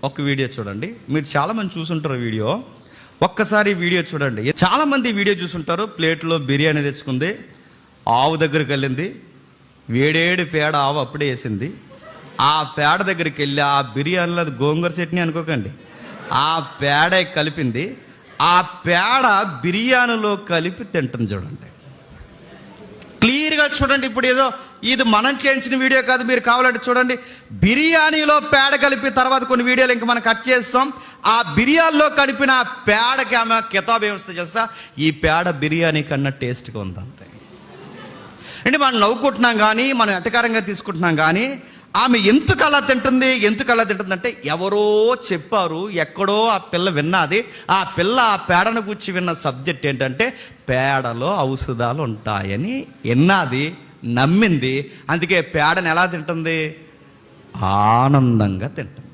ఒక వీడియో చూడండి. మీరు చాలామంది చూసుంటారు వీడియో. ఒక్కసారి వీడియో చూడండి. చాలామంది వీడియో చూసుంటారు. ప్లేట్లో బిర్యానీ తెచ్చుకుంది, ఆవు దగ్గరికి వెళ్ళింది, వేడేడు పేడ ఆవు అప్పుడే వేసింది. ఆ పేడ దగ్గరికి వెళ్ళి ఆ బిర్యానీలో అది గోంగూర చట్నీ అనుకోకండి, ఆ పేడ కలిపింది. ఆ పేడ బిర్యానీలో కలిపి తింటుంది. చూడండి, క్లియర్గా చూడండి. ఇప్పుడు ఏదో ఇది మనం చేయించిన వీడియో కాదు, మీరు కావాలంటే చూడండి. బిర్యానీలో పేడ కలిపి తర్వాత కొన్ని వీడియోలు ఇంకా మనం కట్ చేస్తాం. ఆ బిర్యానీలో కలిపిన పేడకి ఆమె కితాబ్ ఏమిస్తుంది చేస్తా, ఈ పేడ బిర్యానీ కన్నా టేస్ట్గా ఉంది అంతే. అంటే మనం నవ్వుకుంటున్నాం కానీ, మనం ఎటకారంగా తీసుకుంటున్నాం కానీ, ఆమె ఎందుకు అలా తింటుంది అంటే ఎవరో చెప్పారు, ఎక్కడో ఆ పిల్ల విన్నది. ఆ పిల్ల ఆ పేడను గురించి విన్న సబ్జెక్ట్ ఏంటంటే పేడలో ఔషధాలు ఉంటాయని విన్నది, నమ్మింది. అందుకే పేడను ఎలా తింటుంది? ఆనందంగా తింటుంది.